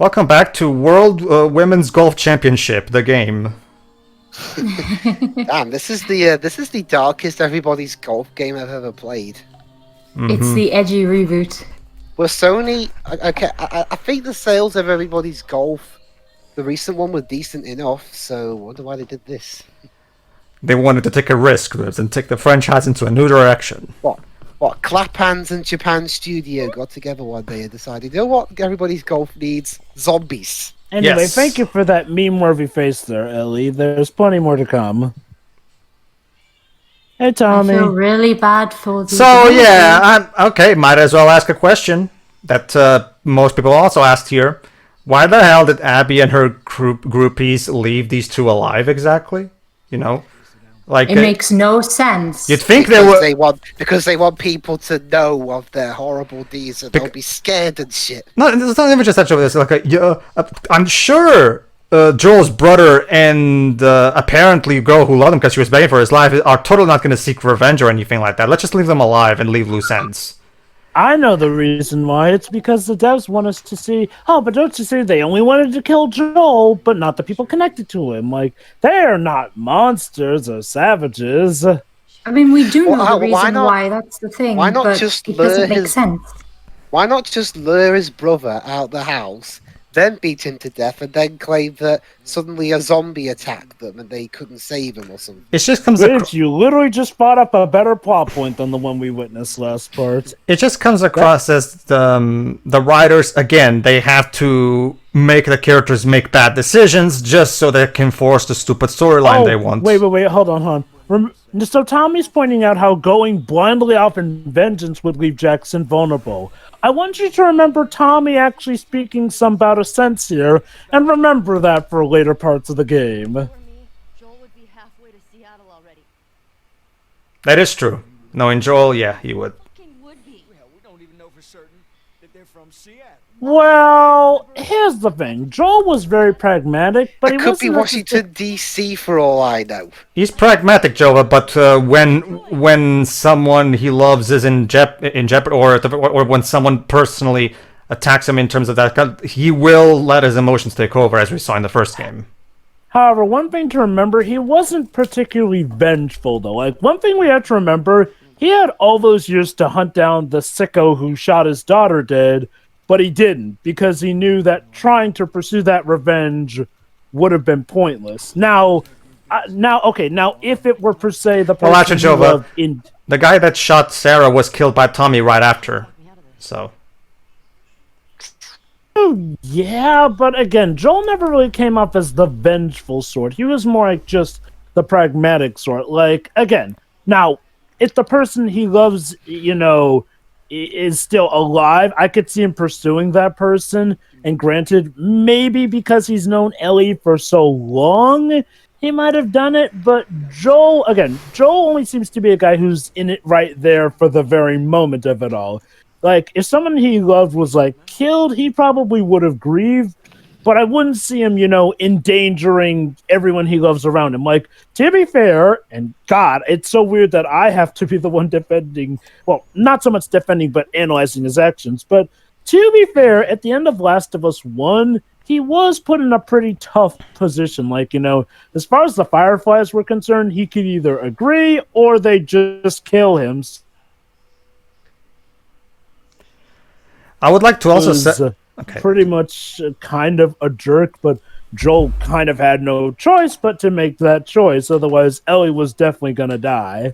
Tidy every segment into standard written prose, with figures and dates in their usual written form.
Welcome back to World Women's Golf Championship, the game. Damn, this is the darkest everybody's golf game I've ever played. It's the edgy reboot. Well, Sony, I think the sales of everybody's golf, the recent one was decent enough. So I wonder why they did this. They wanted to take a risk and take the franchise into a new direction. What? Clap Hands and Japan Studio got together one day and decided, you know what? Everybody's golf needs zombies. Anyway, Yes. Thank you for that meme-worthy face there, Ellie. There's plenty more to come. Hey, I Tommy. feel really bad for the. So yeah, okay. Might as well ask a question that most people also asked here. Why the hell did Abby and her groupies leave these two alive exactly? You know, like It makes no sense. you'd think Because they were. because they want people to know of their horrible deeds and they'll be scared and shit. No, it's not even just that. It's like I'm sure Joel's brother and apparently girl who loved him because she was begging for his life are totally not going to seek revenge or anything like that. Let's just leave them alive and leave loose ends. I know the reason why. It's because the devs want us to see, but don't you see, they only wanted to kill Joel, but not the people connected to him. Like, they're not monsters or savages. I mean, we do know Well, the why reason not- why. That's the thing. why not but just it doesn't lure make his- sense. Why not just lure his brother out the house, then beat him to death, and then claim that suddenly a zombie attacked them and they couldn't save him or something? It just comes. Bitch, you literally just brought up a better plot point than the one we witnessed last part. It just comes across as the writers again. They have to make the characters make bad decisions just so they can force the stupid storyline they want. Wait, hold on. So Tommy's pointing out how going blindly off in vengeance would leave Jackson vulnerable. I want you to remember Tommy actually speaking some bout of sense here, and remember that for later parts of the game. Joel would be halfway to Seattle already. That is true. Knowing Joel, yeah, he would. Fucking would be. Hell, we don't even know for certain that they're from Seattle. Well, here's the thing. Joel was very pragmatic, but It he could be wasn't Washington, D.C. for all I know. He's pragmatic, Jova, but when someone he loves is in jeopardy, or when someone personally attacks him in terms of that, he will let his emotions take over, as we saw in the first game. However, one thing to remember, he wasn't particularly vengeful, though. Like, one thing we have to remember, he had all those years to hunt down the sicko who shot his daughter dead, but he didn't, because he knew that trying to pursue that revenge would have been pointless. Now, if it were per se the person Well, actually, he Jova, loved in... the guy that shot Sarah was killed by Tommy right after, so... Yeah, but again, Joel never really came off as the vengeful sort. He was more like just the pragmatic sort. Like, again, now, if the person he loves, is still alive, I could see him pursuing that person. And granted, maybe because he's known Ellie for so long, he might have done it. But Joel only seems to be a guy who's in it right there for the very moment of it all. Like, if someone he loved was, killed, he probably would have grieved, but I wouldn't see him, endangering everyone he loves around him. Like, to be fair, and God, it's so weird that I have to be the one defending, well, not so much defending, but analyzing his actions, but to be fair, at the end of Last of Us 1, he was put in a pretty tough position. Like, as far as the Fireflies were concerned, he could either agree or they just kill him. I would like to also Was, say... pretty much kind of a jerk, but Joel kind of had no choice but to make that choice. Otherwise, Ellie was definitely going to die.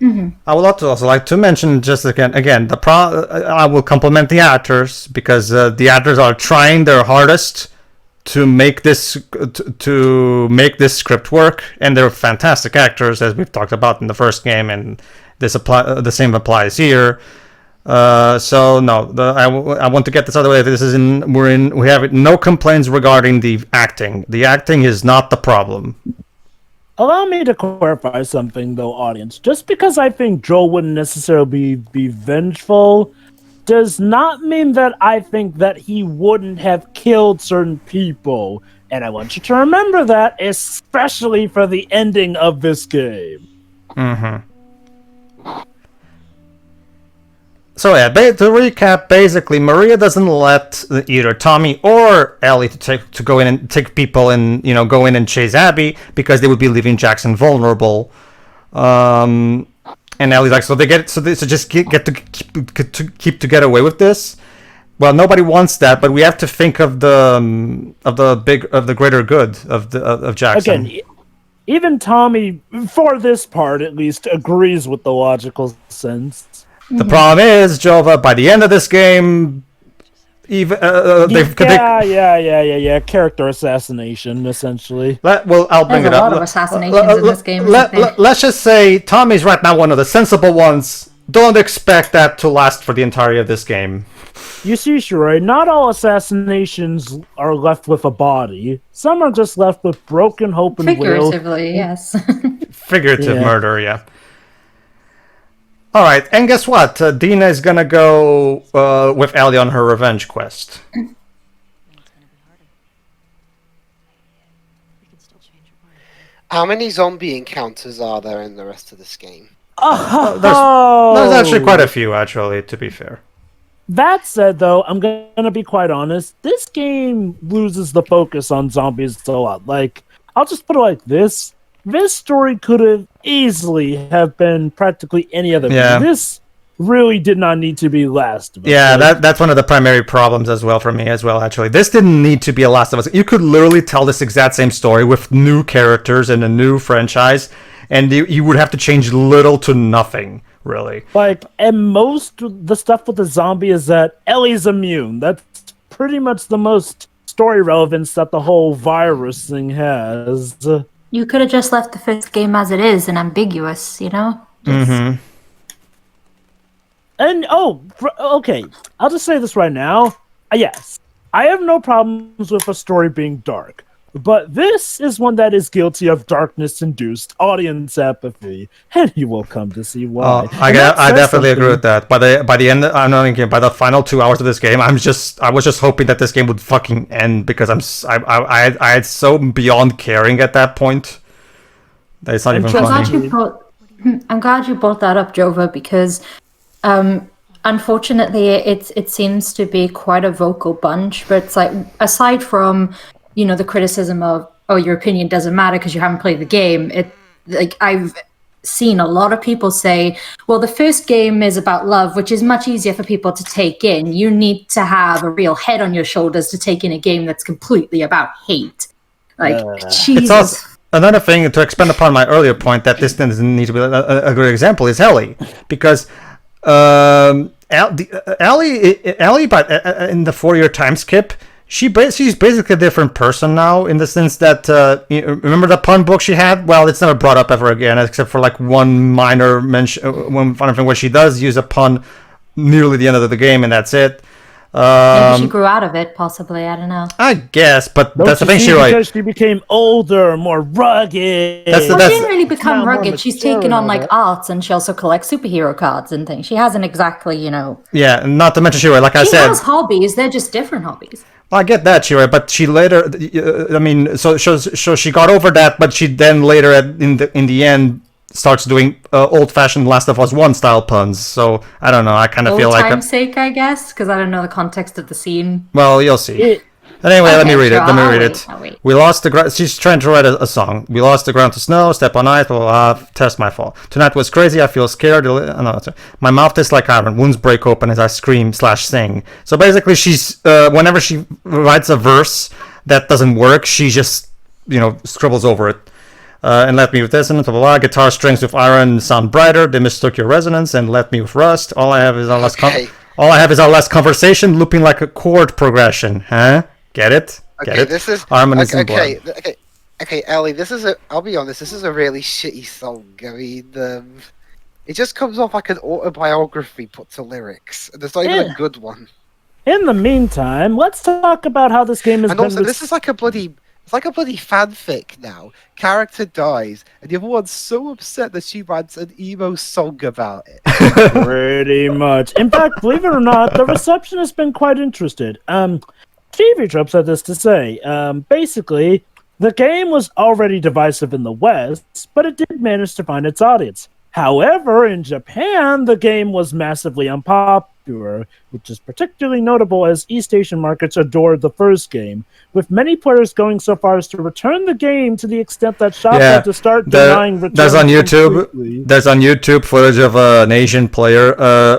I would also like to mention just again I will compliment the actors because the actors are trying their hardest to make this script work, and they're fantastic actors, as we've talked about in the first game, and the same applies here. So no, I want to get this out of the way. We have no complaints regarding the acting. The acting is not the problem. Allow me to clarify something, though, audience. Just because I think Joel wouldn't necessarily be vengeful does not mean that I think that he wouldn't have killed certain people. And I want you to remember that, especially for the ending of this game. Mm-hmm. So yeah, to recap, basically Maria doesn't let either Tommy or Ellie to go in and take people and go in and chase Abby because they would be leaving Jackson vulnerable. And Ellie's like, so they just get to get away with this. Well, nobody wants that, but we have to think of the greater good of Jackson. Again, even Tommy, for this part at least, agrees with the logical sense. The problem is, Jova, by the end of this game, even character assassination, essentially. I'll bring There's it a up. lot of assassinations in this game. Isn't there? Let's just say Tommy's right now one of the sensible ones. Don't expect that to last for the entirety of this game. You see, Shiroy, not all assassinations are left with a body. Some are just left with broken hope and will. Figuratively, yes. Figurative murder, yeah. All right, and guess what? Dina is gonna go with Ellie on her revenge quest. How many zombie encounters are there in the rest of this game? There's actually quite a few, actually, to be fair. That said, though, I'm gonna be quite honest. This game loses the focus on zombies a lot. Like, I'll just put it like this. This story could have easily have been practically any other game. This really did not need to be Last of Us. Yeah, that's one of the primary problems as well for me as well, actually. This didn't need to be a Last of Us. You could literally tell this exact same story with new characters and a new franchise, and you would have to change little to nothing, really. Like, and most the stuff with the zombie is that Ellie's immune. That's pretty much the most story relevance that the whole virus thing has. You could have just left the first game as it is and ambiguous, Mm-hmm. And, okay, I'll just say this right now. Yes, I have no problems with a story being dark. But this is one that is guilty of darkness-induced audience apathy, and you will come to see why. I definitely agree with that. By the end, by the final 2 hours of this game, I was just hoping that this game would fucking end because I had so beyond caring at that point that it's not even funny. I'm glad you brought that up, Jova, because unfortunately it seems to be quite a vocal bunch. But it's like, aside from the criticism of, your opinion doesn't matter because you haven't played the game. I've seen a lot of people say, well, the first game is about love, which is much easier for people to take in. You need to have a real head on your shoulders to take in a game that's completely about hate. Jesus. It's also, another thing to expand upon my earlier point that this doesn't need to be a good example is Ellie, because Ellie, but in the 4-year time skip, she's basically a different person now, in the sense that remember the pun book she had? Well, it's never brought up ever again, except for like one minor mention, one funny thing where she does use a pun nearly the end of the game, and that's it. Maybe she grew out of it, possibly. I don't know. I guess, but that's the thing. Because she became older, more rugged. She didn't really become rugged. She's taken on arts, and she also collects superhero cards and things. She hasn't exactly, Yeah, not to mention like I said, she has hobbies. They're just different hobbies. I get that, Shira, but she later, so she got over that, but she then later, in the end, starts doing old-fashioned Last of Us 1 style puns. So I don't know. I kind of feel like, for time's sake, I guess, because I don't know the context of the scene. Well, you'll see. Anyway, let me read it. I'll wait. We lost the ground. She's trying to write a song. We lost the ground to snow, step on ice, blah, blah, blah, test my fall. Tonight was crazy. I feel scared. No, my mouth tastes like iron. Wounds break open as I scream/sing. So basically, she's whenever she writes a verse that doesn't work, she just scribbles over it. And let me with this and blah, blah, blah. Guitar strings with iron sound brighter. They mistook your resonance and let me with rust. All I have is our last conversation, looping like a chord progression. Huh? Get it? Get it? This is Harmonies and blood. Okay, Ellie. I'll be honest. This is a really shitty song. I mean, it just comes off like an autobiography put to lyrics. There's not even a good one. In the meantime, let's talk about how this game has been. And also, this is like a bloody fanfic now. Character dies, and everyone's so upset that she writes an emo song about it. Pretty much. In fact, believe it or not, the reception has been quite interested. TV Tropes had this to say. Basically, the game was already divisive in the West, but it did manage to find its audience. However, in Japan, the game was massively unpopular, which is particularly notable as East Asian markets adored the first game, with many players going so far as to return the game to the extent that shops had to start denying returns. There's on YouTube. completely. There's on YouTube footage of an Asian player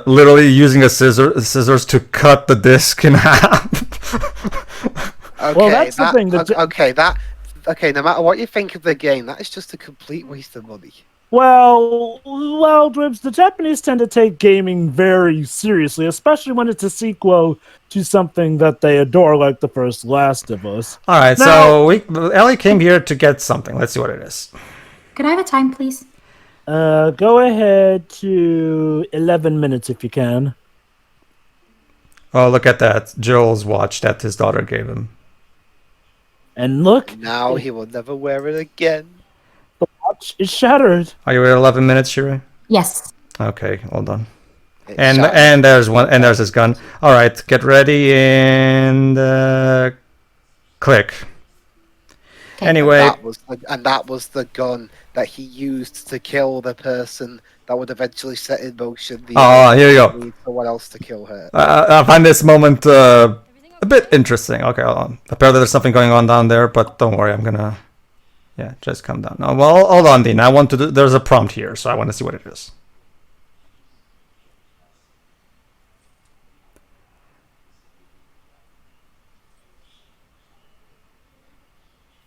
literally using scissors to cut the disc in half. Okay, Well, that's the thing, okay, no matter what you think of the game, that is just a complete waste of money. Well, Dribs, the Japanese tend to take gaming very seriously, especially when it's a sequel to something that they adore, like the first Last of Us. All right, so Ellie came here to get something. Let's see what it is. Could I have a time, please? Go ahead to 11 minutes if you can. Oh, look at that. Joel's watch that his daughter gave him. And look, Now he will never wear it again. the watch is shattered. Are you at 11 minutes, Shiri? Yes. Okay, hold on. It's And shattered. and there's one, and there's his gun. All right, get ready and click. Okay. Anyway, that was the gun that he used to kill the person that would eventually set in motion the. here you go. Someone else to kill her. I find this moment a bit interesting. Okay, hold on. Apparently there's something going on down there, but don't worry, I'm gonna... Yeah, just come down. No, well, hold on, Dina. I want to do... There's a prompt here, so I want to see what it is.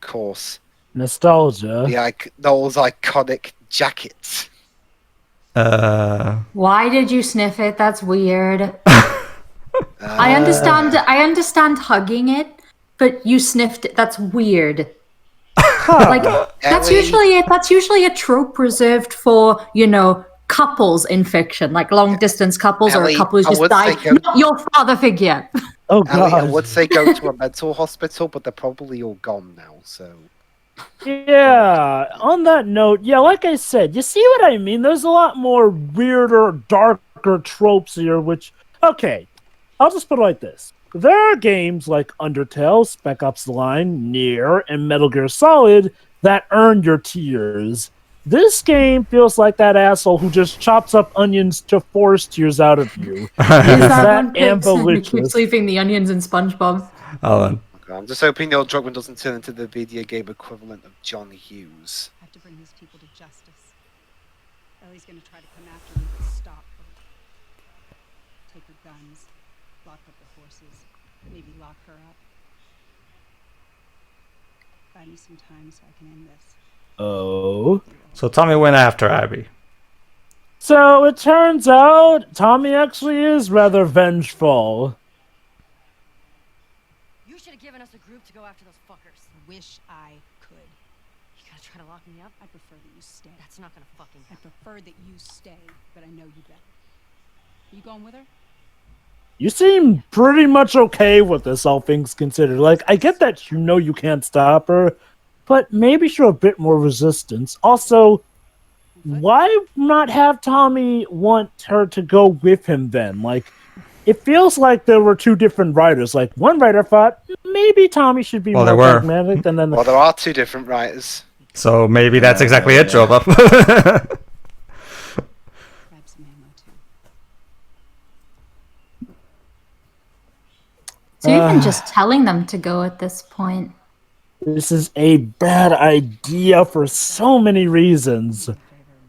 Of course, Nostalgia. those iconic jackets. Why did you sniff it? That's weird. I understand hugging it, but you sniffed it. That's weird. Like that's Ellie. usually a trope reserved for, you know, couples in fiction, like long distance couples or Ellie, a couple who's I just would died. say Not your father figure. Oh, Ellie, I God. would say go to a mental hospital, but they're probably all gone now. So Yeah, on that note, yeah, like I said, you see what I mean? There's a lot more weirder, darker tropes here, which, okay, I'll just put it like this. There are games like Undertale, Spec Ops The Line, Nier, and Metal Gear Solid that earn your tears. This game feels like that asshole who just chops up onions to force tears out of you. Is that one person who ambitious? keeps leaving the onions in SpongeBob? Hold on. I'm just hoping the old Druckmann doesn't turn into the video game equivalent of John Hughes. I have to bring these people to justice. Ellie's gonna try to come after me, but stop her. Take her guns, lock up the horses, maybe lock her up. Buy me some time so I can end this. Oh. So Tommy went after Abby. So it turns out Tommy actually is rather vengeful. You should have given us a group to go after those fuckers. Wish I could. You gotta try to lock me up? I prefer that you stay. That's not gonna fucking I happen. prefer that you stay, but I know you better. You going with her? You seem pretty much okay with this, all things considered. Like, I get that you know you can't stop her, but maybe show a bit more resistance. Also, why not have Tommy want her to go with him then? Like, it feels like there were two different writers. Like, one writer thought maybe Tommy should be Well, more there were. pragmatic, and then Well, there are two different writers. So maybe that's exactly it, Joe. Grab some ammo too. So even just telling them to go at this point. this is a bad idea for so many reasons.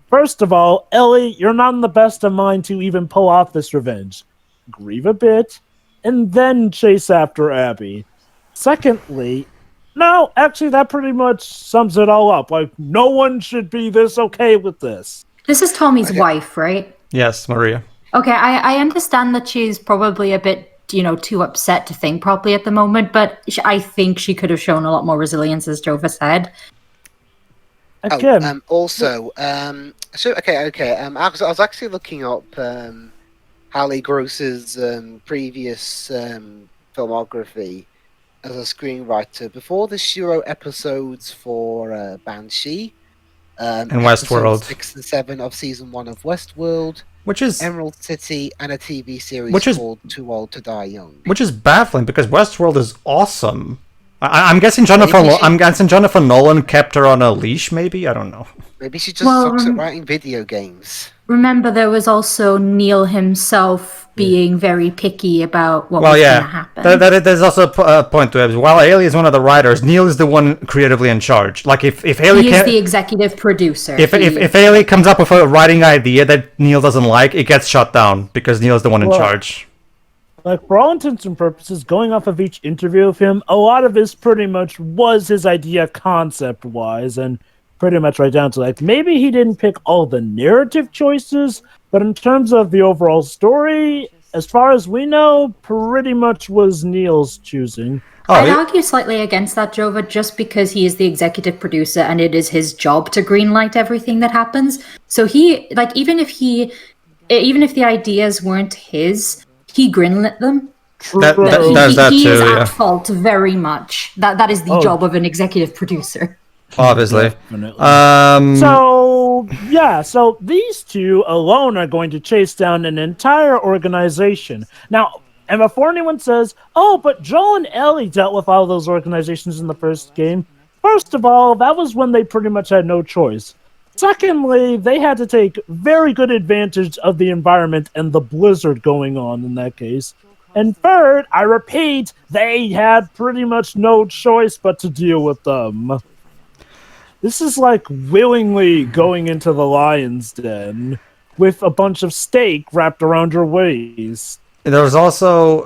First of all, Ellie, you're not in the best of mind to even pull off this revenge. Grieve a bit, and then chase after Abby. Secondly, no, actually, that pretty much sums it all up. Like, no one should be this okay with this. This is Tommy's wife, right? Yes, Maria. Okay, I understand that she's probably a bit, you know, too upset to think properly at the moment, but I think she could have shown a lot more resilience, as Jova said. Again, I was actually looking up Hallie Gross's previous filmography as a screenwriter before the Shiro episodes for Banshee And episodes Westworld. 6 and 7 of season 1 of Westworld, Which is Emerald City, and a TV series Which is- called Too Old to Die Young. baffling because Westworld is awesome. I'm guessing Jonathan. Maybe she- I'm guessing Jonathan Nolan kept her on a leash. Maybe, I don't know. Maybe she just Well, sucks at writing video games. Remember, there was also Neil himself being very picky about what Well, was going yeah, to happen. there's also a point to it. While Ellie is one of the writers, Neil is the one creatively in charge. Like if Ellie He is can, the executive producer. if Ellie comes up with a writing idea that Neil doesn't like, it gets shut down because Neil's the one in Well, charge. Like, for all intents and purposes, going off of each interview of him, a lot of this pretty much was his idea concept-wise, and pretty much right down to, like, maybe he didn't pick all the narrative choices, but in terms of the overall story, as far as we know, pretty much was Neil's choosing. I'd argue slightly against that, Jova, just because he is the executive producer and it is his job to greenlight everything that happens. So he, like, even if the ideas weren't his, he greenlit them. There's that he too, is yeah. at fault very much. That is the job of an executive producer. Obviously. Definitely. So these two alone are going to chase down an entire organization. Now, and before anyone says, oh, but Joel and Ellie dealt with all those organizations in the first game, first of all, that was when they pretty much had no choice. Secondly, they had to take very good advantage of the environment and the blizzard going on in that case. And third, I repeat, they had pretty much no choice but to deal with them. This is like willingly going into the lion's den with a bunch of steak wrapped around your waist. There was also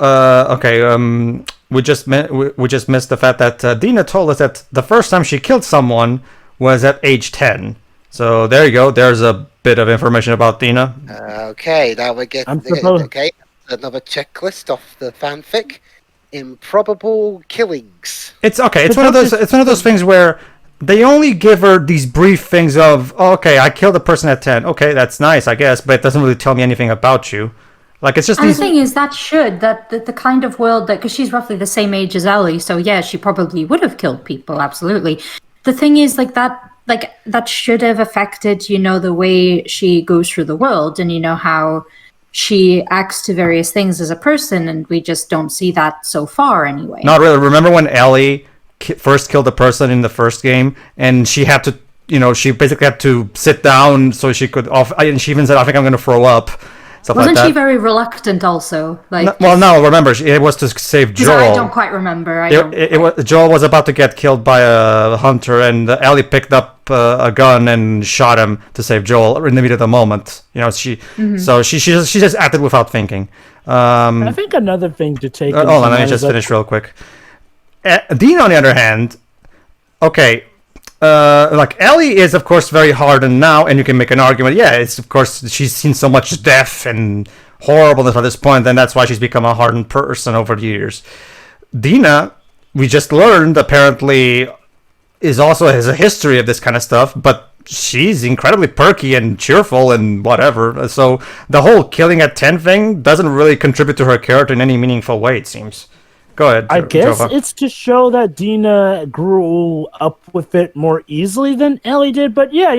we just missed the fact that Dina told us that the first time she killed someone was at age 10. So there you go. There's a bit of information about Dina. Okay, now we're getting okay. Another checklist off the fanfic. Improbable killings. It's okay. It's one of those things where they only give her these brief things of, oh, okay, I killed a person at 10. Okay, that's nice, I guess, but it doesn't really tell me anything about you. Like, it's just And these... the thing is, that the kind of world that, because she's roughly the same age as Ellie, so yeah, she probably would have killed people, absolutely. The thing is, that should have affected, the way she goes through the world, and how she acts to various things as a person, and we just don't see that so far anyway. Not really. Remember when Ellie first killed a person in the first game, and she had to, she basically had to sit down so she could and she even said, I think I'm going to throw up. Wasn't she very reluctant also? No, remember, it was to save Joel. I don't quite remember. Joel was about to get killed by a hunter, and Ellie picked up a gun and shot him to save Joel in the heat of the moment. So she just acted without thinking. I think another thing to take... Hold on, let me just finish real quick. Dean, on the other hand, okay, Ellie is of course very hardened now, and you can make an argument. Yeah, it's of course she's seen so much death and horribleness at this point, and that's why she's become a hardened person over the years. Dina, we just learned, apparently has a history of this kind of stuff, but she's incredibly perky and cheerful and whatever. So the whole killing at 10 thing doesn't really contribute to her character in any meaningful way, it seems. Go ahead, I guess Jova. it's to show that Dina grew up with it more easily than Ellie did. But yeah,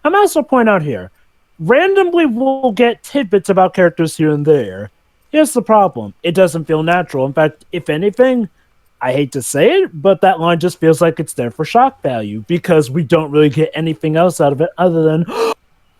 I'm also point out here, randomly we'll get tidbits about characters here and there. Here's the problem. It doesn't feel natural. In fact, if anything, I hate to say it, but that line just feels like it's there for shock value because we don't really get anything else out of it other than,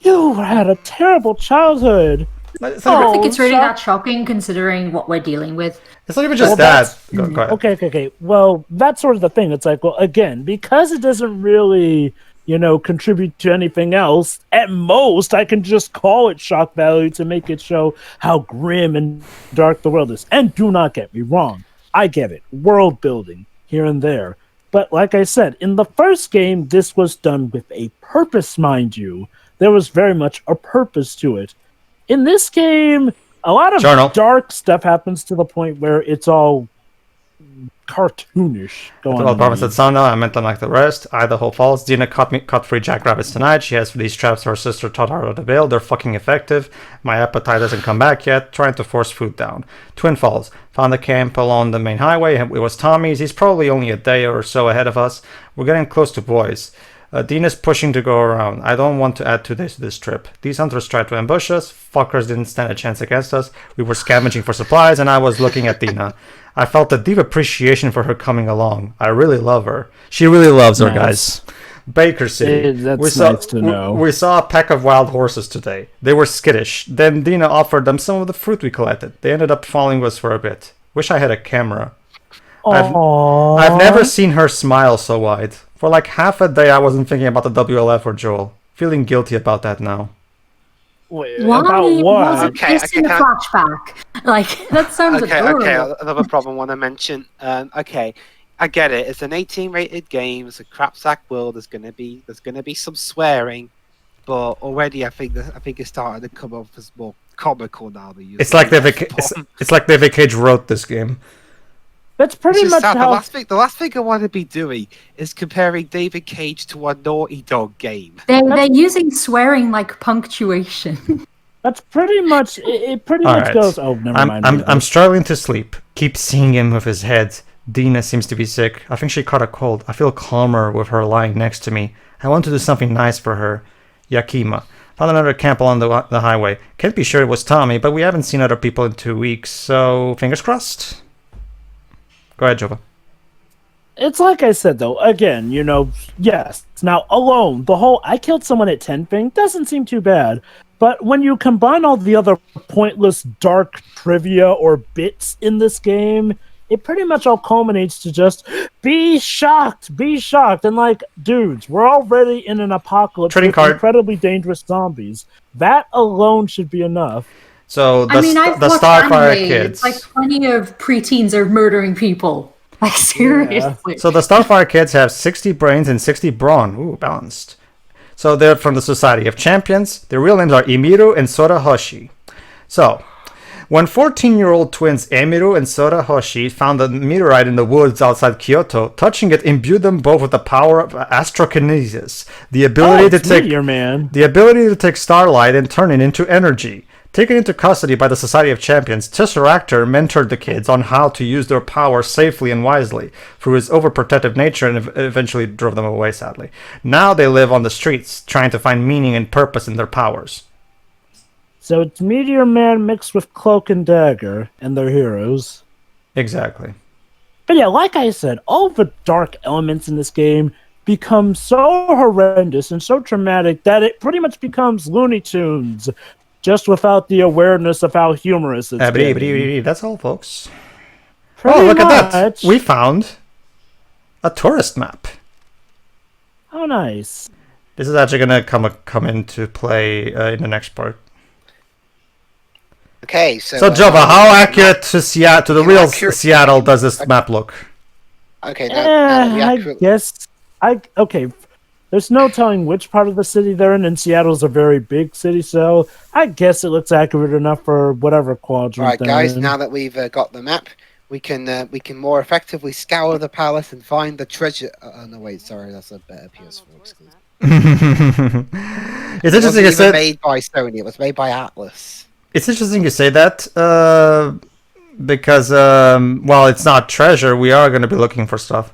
you had a terrible childhood. I don't think it's really that shocking considering what we're dealing with. It's not even just that. Go ahead. Okay. Well, that's sort of the thing. It's like, well, again, because it doesn't really, contribute to anything else, at most, I can just call it shock value to make it show how grim and dark the world is. And do not get me wrong. I get it. World building here and there. But like I said, in the first game, this was done with a purpose, mind you. There was very much a purpose to it. In this game, a lot of dark stuff happens to the point where it's all cartoonish. Well, promise at sundown. I meant unlike the rest. Idaho Falls. Dina caught 3 jackrabbits tonight. She has these traps her sister taught her how to build. They're fucking effective. My appetite hasn't come back yet. Trying to force food down. Twin Falls. Found a camp along the main highway. It was Tommy's. He's probably only a day or so ahead of us. We're getting close to boys. Dina's pushing to go around. I don't want to add 2 days to this trip. These hunters tried to ambush us. Fuckers didn't stand a chance against us. We were scavenging for supplies, and I was looking at Dina. I felt a deep appreciation for her coming along. I really love her. She really loves her, guys. Baker City. That's nice to know. We saw a pack of wild horses today. They were skittish. Then Dina offered them some of the fruit we collected. They ended up following us for a bit. Wish I had a camera. I've never seen her smile so wide. For like half a day I wasn't thinking about the WLF or Joel. Feeling guilty about that now. Wait, Why about what? wasn't Okay, this in a flashback? Like, that sounds adorable. Okay, another problem I want to mention. Okay, I get it. It's an 18-rated game. It's a crapsack world. There's gonna be some swearing, but already I think it's starting to come off as more comical now. It's like David Cage wrote this game. That's pretty much sad. how. The last thing I want to be doing is comparing David Cage to a Naughty Dog game. They're using swearing like punctuation. That's pretty much. It pretty much Alright. goes. Oh, never mind. I'm struggling to sleep. Keep seeing him with his head. Dina seems to be sick. I think she caught a cold. I feel calmer with her lying next to me. I want to do something nice for her. Yakima. Found another camp along the highway. Can't be sure it was Tommy, but we haven't seen other people in 2 weeks, so fingers crossed. Go ahead, Jova. It's like I said, though, again, yes. Now, alone, the whole I killed someone at 10 thing doesn't seem too bad. But when you combine all the other pointless dark trivia or bits in this game, it pretty much all culminates to just be shocked. And like, dudes, we're already in an apocalypse with incredibly dangerous zombies. That alone should be enough. So the I've watched Starfire anime. kids. It's like plenty of preteens are murdering people. Like, seriously. So the Starfire kids have 60 brains and 60 brawn. Ooh, balanced. So they're from the Society of Champions. Their real names are Emiru and Sora Hoshi. So, when 14-year-old twins Emiru and Sora Hoshi found a meteorite in the woods outside Kyoto, touching it imbued them both with the power of astrokinesis, the ability to take starlight and turn it into energy. Taken into custody by the Society of Champions, Tesseractor mentored the kids on how to use their power safely and wisely through his overprotective nature and eventually drove them away, sadly. Now they live on the streets, trying to find meaning and purpose in their powers. So it's Meteor Man mixed with Cloak and Dagger, and they're heroes. Exactly. But yeah, like I said, all the dark elements in this game become so horrendous and so traumatic that it pretty much becomes Looney Tunes, just without the awareness of how humorous it's getting. That's all, folks. Pretty look much. at that. We found a tourist map. Oh, nice. This is actually going to come into play in the next part. Okay, so Jova, how accurate to the real Seattle does this map look? Okay, I guess there's no telling which part of the city they're in, and Seattle's a very big city, so I guess it looks accurate enough for whatever quadrant. Right, guys. Now that we've got the map, we can more effectively scour the palace and find the treasure. Oh no, wait, sorry, that's a better PS4 exclusive. It's interesting you said made by Sony. It was made by Atlas. It's interesting you say that because while it's not treasure, we are going to be looking for stuff.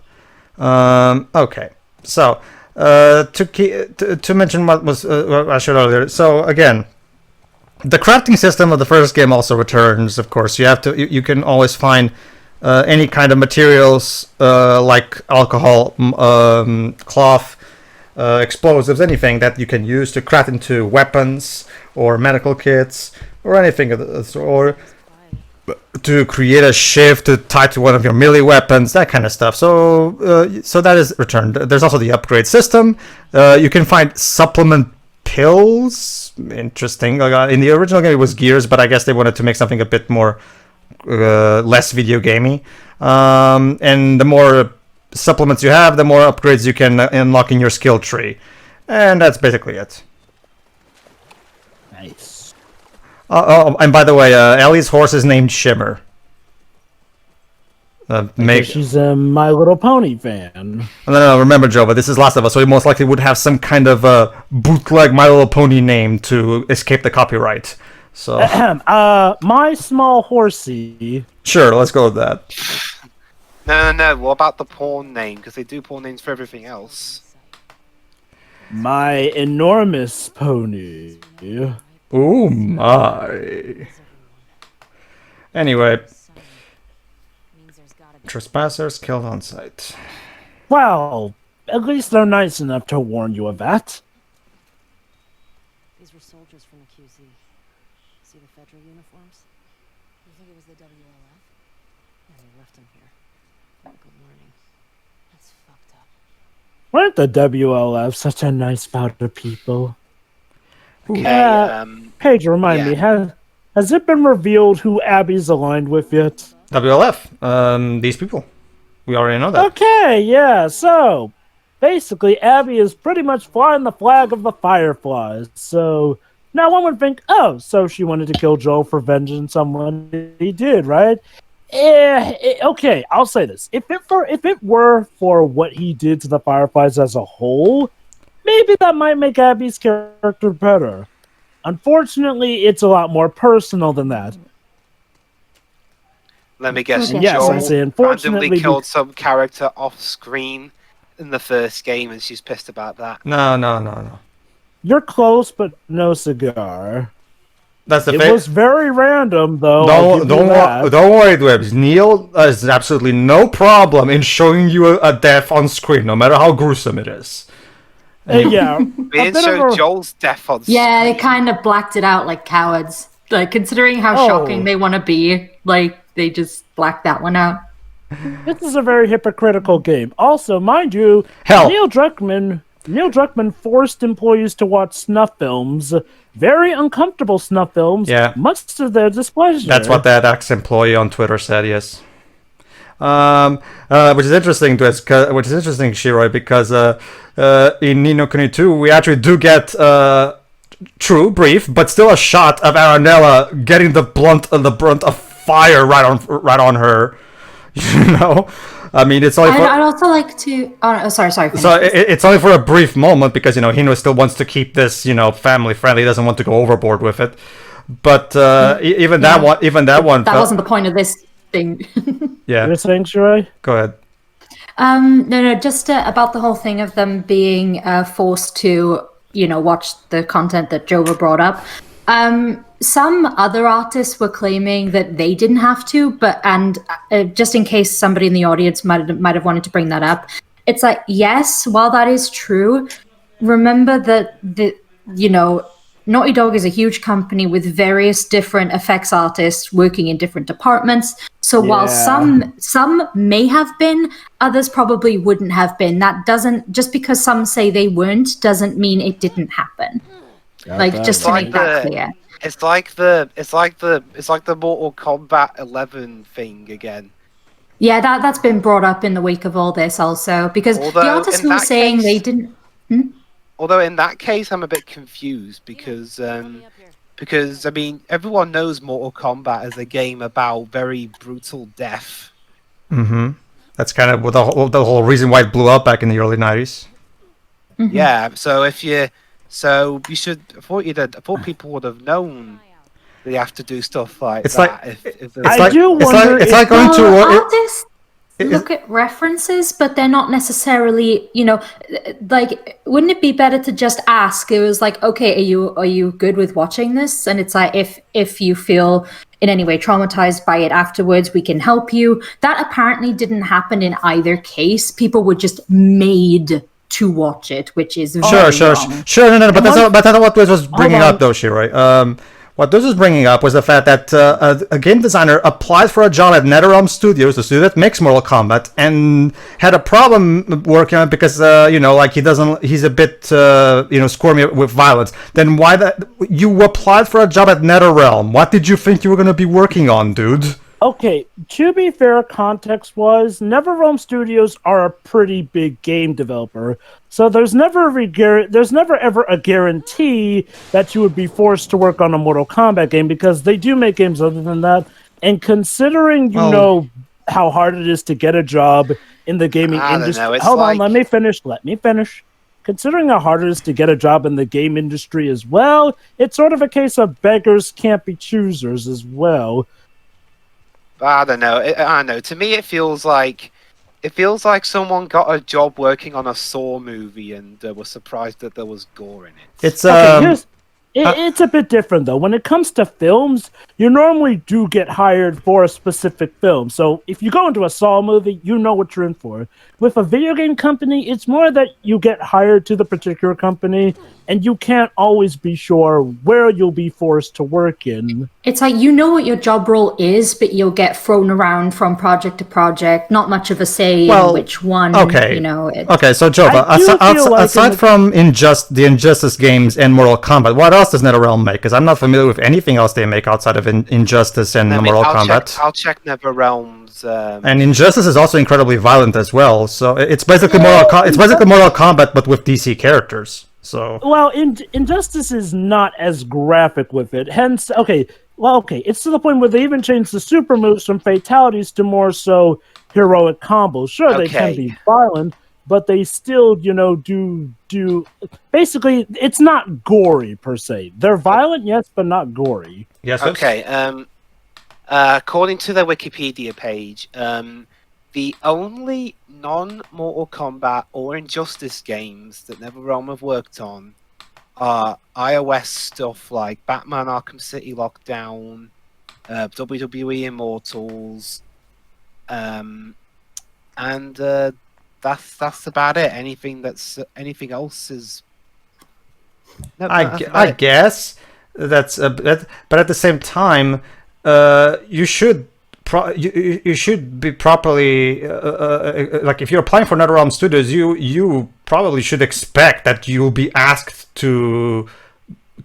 Okay, so to mention what was I showed earlier. So again, the crafting system of the first game also returns. Of course, you can always find any kind of materials like alcohol, cloth, explosives, anything that you can use to craft into weapons or medical kits. Or anything of the or to create a shift to tie to one of your melee weapons, that kind of stuff. So that is returned. There's also the upgrade system. You can find supplement pills. Interesting. In the original game, it was gears, but I guess they wanted to make something a bit more less video gamey. And the more supplements you have, the more upgrades you can unlock in your skill tree. And that's basically it. Nice. And by the way, Ellie's horse is named Shimmer. She's a My Little Pony fan. No, remember, Joe, but this is Last of Us, so he most likely would have some kind of bootleg My Little Pony name to escape the copyright. So, My Small Horsey. Sure, let's go with that. No. What about the porn name? Because they do porn names for everything else. My enormous pony. Oh my. Anyway, trespassers killed on sight. Well, at least they're nice enough to warn you of that. These were soldiers from the QZ. See the federal uniforms? You think it was the WLF? Yeah, they left them here. Good morning. That's fucked up. Weren't the WLF such a nice bout of people? Okay, Pedro, remind me, has it been revealed who Abby's aligned with yet? WLF. These people. We already know that. Okay, yeah, so basically Abby is pretty much flying the flag of the Fireflies. So now one would think, oh, so she wanted to kill Joel for vengeance on someone he did, right? Okay, I'll say this. If it were for what he did to the Fireflies as a whole, maybe that might make Abby's character better. Unfortunately, it's a lot more personal than that. let me guess. Okay. Yes, Joel I say unfortunately. randomly killed some character off screen in the first game, and she's pissed about that. No. You're close, but no cigar. That's the It thing. was very random, though. Don't worry, Dwebs. Neil has absolutely no problem in showing you a death on screen, no matter how gruesome it is. Yeah, We didn't show Joel's death on Yeah, they screen. kind of blacked it out like cowards. Like, considering how Oh. shocking they want to be, like, they just blacked that one out. This is a very hypocritical game. Also, mind you, Hell. Neil Druckmann forced employees to watch snuff films, very uncomfortable snuff films, Yeah. much to their displeasure. That's what that ex-employee on Twitter said. Yes. Which is interesting, Shiroi, because in Ni no Kuni 2 we actually do get true, brief, but still a shot of Aranella getting the brunt of fire right on her. You know, I mean, it's only. I'd also like to. Oh, sorry. Finish. So it's only for a brief moment because Hino still wants to keep this family friendly. He doesn't want to go overboard with it. But even that one. That wasn't the point of this thing. Yeah. You're saying, Shirai? Go ahead. No, just about the whole thing of them being forced to, watch the content that Jova brought up. Some other artists were claiming that they didn't have to, and just in case somebody in the audience might have wanted to bring that up, it's like, yes, while that is true, remember that Naughty Dog is a huge company with various different effects artists working in different departments. So while some may have been, others probably wouldn't have been. That doesn't, just because some say they weren't, doesn't mean it didn't happen. Just to make that clear. It's like the Mortal Kombat 11 thing again. Yeah, that's been brought up in the wake of all this also, because the artists who were saying they didn't. Although in that case, I'm a bit confused because I mean everyone knows Mortal Kombat as a game about very brutal death. Mm-hmm. That's kind of the whole reason why it blew up back in the early 90s. Mm-hmm. Yeah, so you should. I thought people would have known they have to do stuff like It's that. It's like going to artists look at references, but they're not necessarily, wouldn't it be better to just ask? It was like, okay, are you good with watching this? And it's like, if you feel in any way traumatized by it afterwards, we can help you. That apparently didn't happen in either case. People were just made to watch it, which is sure. No, but that's not what this was bringing Hold on. up, though, Shirai. What this was bringing up was the fact that a game designer applied for a job at NetherRealm Studios, the studio that makes Mortal Kombat, and had a problem working on it because he's a bit squirmy with violence. Then you applied for a job at NetherRealm? What did you think you were going to be working on, dude? Okay, to be fair, context was NetherRealm Studios are a pretty big game developer, so there's never ever a guarantee that you would be forced to work on a Mortal Kombat game because they do make games other than that. And considering you know how hard it is to get a job in the gaming industry, let me finish. Considering how hard it is to get a job in the game industry as well, it's sort of a case of beggars can't be choosers as well. I don't know. To me, it feels like It feels like someone got a job working on a Saw movie and was surprised that there was gore in it. It's Okay, it's a bit different though. When it comes to films, you normally do get hired for a specific film. So if you go into a Saw movie, you know what you're in for. With a video game company, it's more that you get hired to the particular company, and you can't always be sure where you'll be forced to work in. It's like you know what your job role is, but you'll get thrown around from project to project. Not much of a say in which one. Okay. You know. Okay, so Jova, aside from the Injustice games and Mortal Kombat, what else does NetherRealm make? Because I'm not familiar with anything else they make outside of Injustice and Mortal Kombat. I'll check NetherRealm's. And Injustice is also incredibly violent as well. So it's basically Mortal Kombat, but with DC characters. So well, Injustice is not as graphic with it. Hence, it's to the point where they even changed the super moves from fatalities to more so heroic combos. Sure, they can be violent, but they still, do. Basically, it's not gory per se. They're violent, yes, but not gory. Yes. Okay. According to the Wikipedia page, the only non-Mortal Kombat or Injustice games that NetherRealm have worked on are iOS stuff like Batman Arkham City Lockdown, WWE Immortals, and that's about it. Anything else is. I guess that's a bit, but at the same time, you should be properly like if you're applying for NetherRealm Studios, you probably should expect that you'll be asked to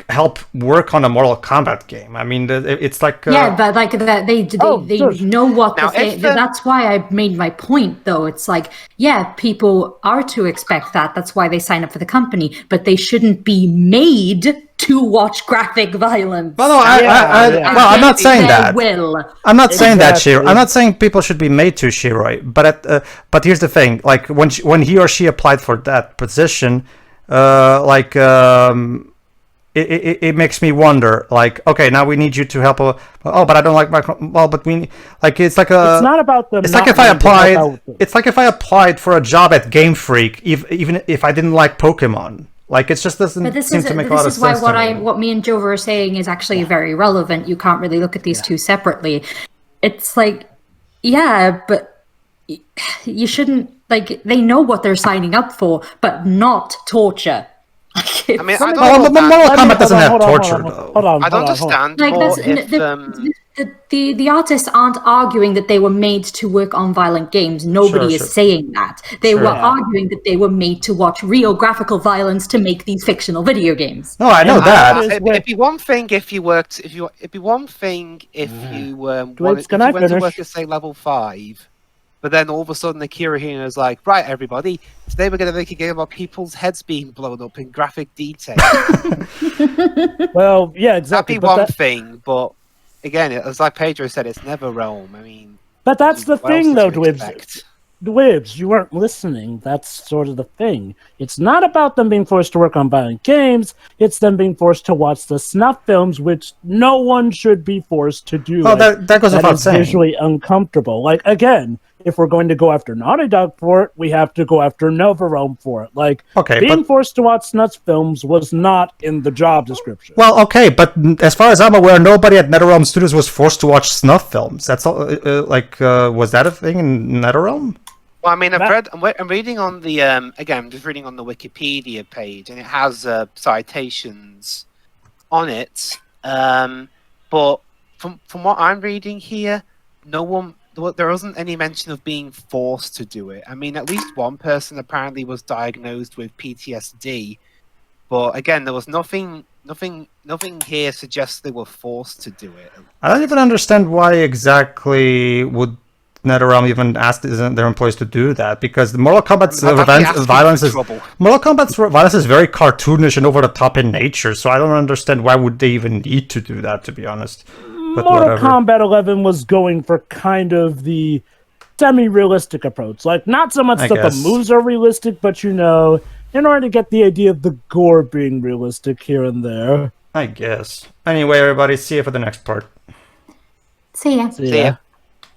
help work on a Mortal Kombat game. I mean, it's like but like that they know what now, that's why I made my point though. It's like people are to expect that. That's why they sign up for the company, but they shouldn't be made to watch graphic violence. Well, no, I'm not saying that. I'm not saying that, Shiro. I'm not saying people should be made to, Shiro. But here's the thing: like when he or she applied for that position, it makes me wonder. Like, okay, now we need you to help. But I don't like but we like it's like a. It's not about them. It's like if I applied. It's like if I applied for a job at Game Freak, even if I didn't like Pokemon. Like it just doesn't seem to make a lot of sense. This is why what me and Jova are saying is actually very relevant. You can't really look at these two separately. It's like, but you shouldn't they know what they're signing up for, but not torture. I mean, Mortal Kombat doesn't have torture though. I don't understand. The artists aren't arguing that they were made to work on violent games. Nobody is saying that. They were arguing that they were made to watch real graphical violence to make these fictional video games. No, I know that. It'd be one thing if you worked. It'd be one thing if you went to work at say level 5. But then all of a sudden, Akira Hina is like, right, everybody, today we're going to make a game about people's heads being blown up in graphic detail. Well, yeah, exactly. That'd be one thing, but again, as like Pedro said, it's NetherRealm. I mean... But that's the thing, though, Dwibs, you weren't listening. That's sort of the thing. It's not about them being forced to work on violent games. It's them being forced to watch the snuff films, which no one should be forced to do. Oh, that goes without saying. Visually uncomfortable. Like, again, if we're going to go after Naughty Dog for it, we have to go after NetherRealm for it. Like, being forced to watch snuff films was not in the job description. Well, okay, but as far as I'm aware, nobody at NetherRealm Studios was forced to watch snuff films. That's all. Was that a thing in NetherRealm? Well, I mean, I'm reading on the again. I'm just reading on the Wikipedia page, and it has citations on it. But from what I'm reading here, there wasn't any mention of being forced to do it. I mean, at least one person apparently was diagnosed with PTSD, but again, there was nothing here suggests they were forced to do it. I don't even understand why exactly would NetherRealm even ask their employees to do that, because the Mortal Kombat's violence is very cartoonish and over the top in nature. So I don't understand why would they even need to do that, to be honest. But Mortal Kombat 11 was going for kind of the semi-realistic approach. Like, not so much that the moves are realistic, but in order to get the idea of the gore being realistic here and there. I guess. Anyway, everybody, see you for the next part. See ya. See ya.